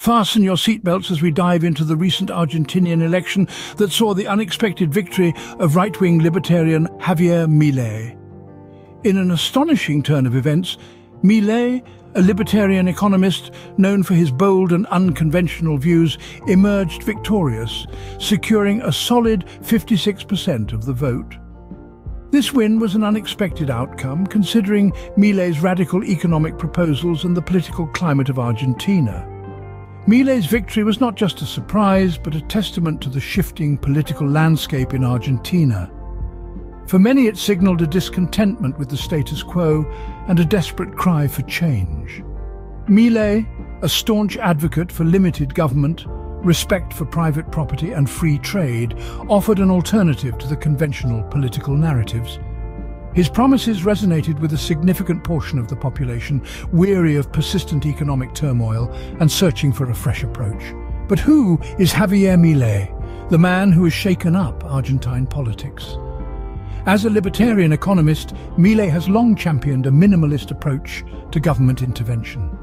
Fasten your seatbelts as we dive into the recent Argentinian election that saw the unexpected victory of right-wing libertarian Javier Milei. In an astonishing turn of events, Milei, a libertarian economist known for his bold and unconventional views, emerged victorious, securing a solid 56% of the vote. This win was an unexpected outcome, considering Milei's radical economic proposals and the political climate of Argentina. Milei's victory was not just a surprise, but a testament to the shifting political landscape in Argentina. For many, it signaled a discontentment with the status quo and a desperate cry for change. Milei, a staunch advocate for limited government, respect for private property and free trade, offered an alternative to the conventional political narratives. His promises resonated with a significant portion of the population, weary of persistent economic turmoil and searching for a fresh approach. But who is Javier Milei, the man who has shaken up Argentine politics? As a libertarian economist, Milei has long championed a minimalist approach to government intervention.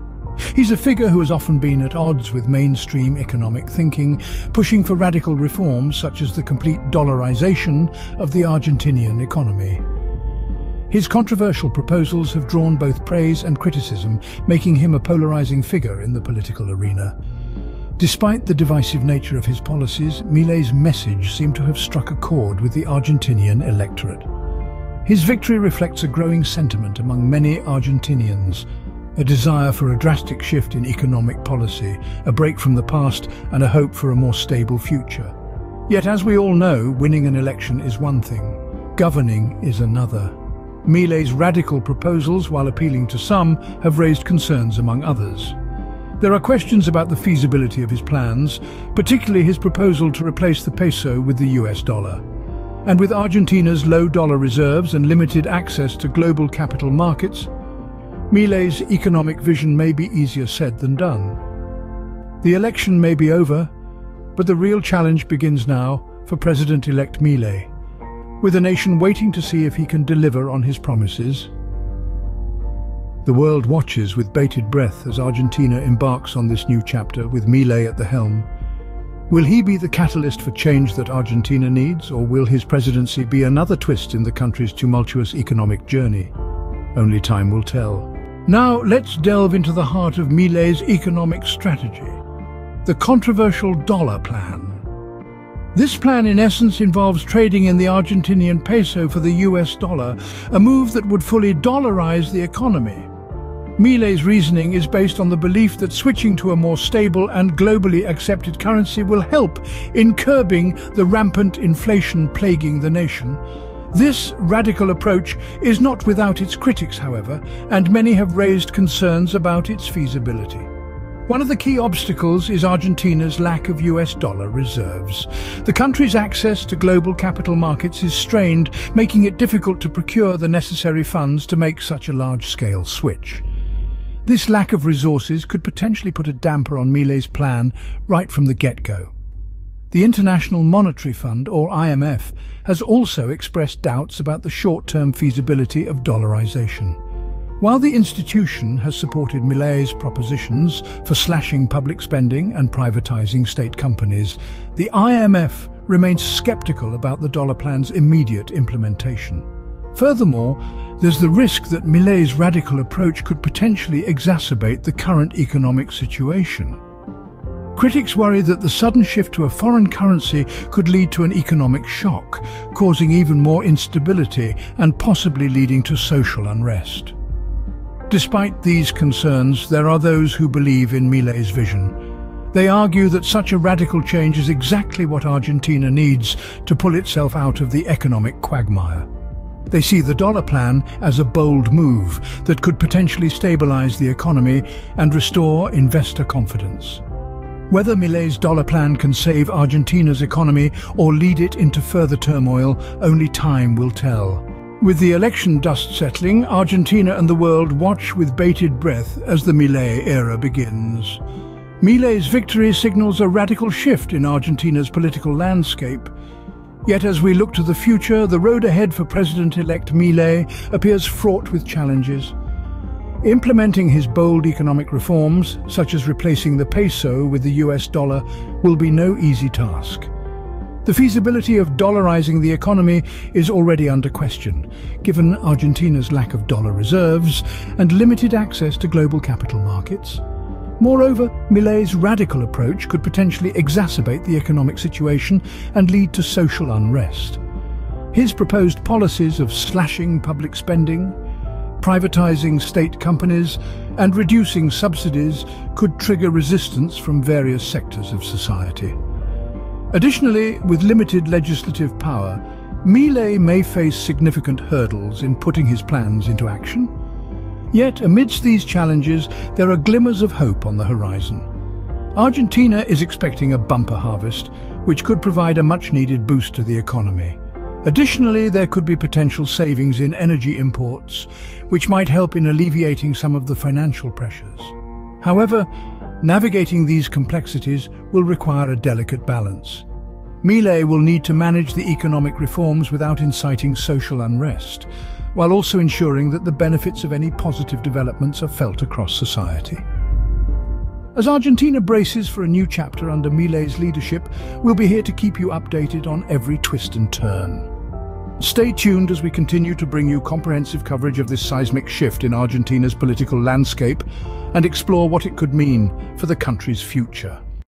He's a figure who has often been at odds with mainstream economic thinking, pushing for radical reforms such as the complete dollarization of the Argentinian economy. His controversial proposals have drawn both praise and criticism, making him a polarizing figure in the political arena. Despite the divisive nature of his policies, Milei's message seemed to have struck a chord with the Argentinian electorate. His victory reflects a growing sentiment among many Argentinians, a desire for a drastic shift in economic policy, a break from the past, and a hope for a more stable future. Yet, as we all know, winning an election is one thing, governing is another. Milei's radical proposals, while appealing to some, have raised concerns among others. There are questions about the feasibility of his plans, particularly his proposal to replace the peso with the US dollar. And with Argentina's low dollar reserves and limited access to global capital markets, Milei's economic vision may be easier said than done. The election may be over, but the real challenge begins now for President-elect Milei, with the nation waiting to see if he can deliver on his promises. The world watches with bated breath as Argentina embarks on this new chapter with Milei at the helm. Will he be the catalyst for change that Argentina needs, or will his presidency be another twist in the country's tumultuous economic journey? Only time will tell. Now let's delve into the heart of Milei's economic strategy, the controversial dollar plan. This plan in essence involves trading in the Argentinian peso for the US dollar, a move that would fully dollarize the economy. Milei's reasoning is based on the belief that switching to a more stable and globally accepted currency will help in curbing the rampant inflation plaguing the nation. This radical approach is not without its critics, however, and many have raised concerns about its feasibility. One of the key obstacles is Argentina's lack of US dollar reserves. The country's access to global capital markets is strained, making it difficult to procure the necessary funds to make such a large-scale switch. This lack of resources could potentially put a damper on Milei's plan right from the get-go. The International Monetary Fund, or IMF, has also expressed doubts about the short-term feasibility of dollarization. While the institution has supported Milei's propositions for slashing public spending and privatizing state companies, the IMF remains skeptical about the dollar plan's immediate implementation. Furthermore, there's the risk that Milei's radical approach could potentially exacerbate the current economic situation. Critics worry that the sudden shift to a foreign currency could lead to an economic shock, causing even more instability and possibly leading to social unrest. Despite these concerns, there are those who believe in Milei's vision. They argue that such a radical change is exactly what Argentina needs to pull itself out of the economic quagmire. They see the dollar plan as a bold move that could potentially stabilize the economy and restore investor confidence. Whether Milei's dollar plan can save Argentina's economy or lead it into further turmoil, only time will tell. With the election dust settling, Argentina and the world watch with bated breath as the Milei era begins. Milei's victory signals a radical shift in Argentina's political landscape. Yet as we look to the future, the road ahead for President-elect Milei appears fraught with challenges. Implementing his bold economic reforms, such as replacing the peso with the US dollar, will be no easy task. The feasibility of dollarizing the economy is already under question, given Argentina's lack of dollar reserves and limited access to global capital markets. Moreover, Milei's radical approach could potentially exacerbate the economic situation and lead to social unrest. His proposed policies of slashing public spending, privatizing state companies, and reducing subsidies could trigger resistance from various sectors of society. Additionally, with limited legislative power, Milei may face significant hurdles in putting his plans into action. Yet, amidst these challenges, there are glimmers of hope on the horizon. Argentina is expecting a bumper harvest, which could provide a much-needed boost to the economy. Additionally, there could be potential savings in energy imports, which might help in alleviating some of the financial pressures. However, navigating these complexities will require a delicate balance. Milei will need to manage the economic reforms without inciting social unrest, while also ensuring that the benefits of any positive developments are felt across society. As Argentina braces for a new chapter under Milei's leadership, we'll be here to keep you updated on every twist and turn. Stay tuned as we continue to bring you comprehensive coverage of this seismic shift in Argentina's political landscape and explore what it could mean for the country's future.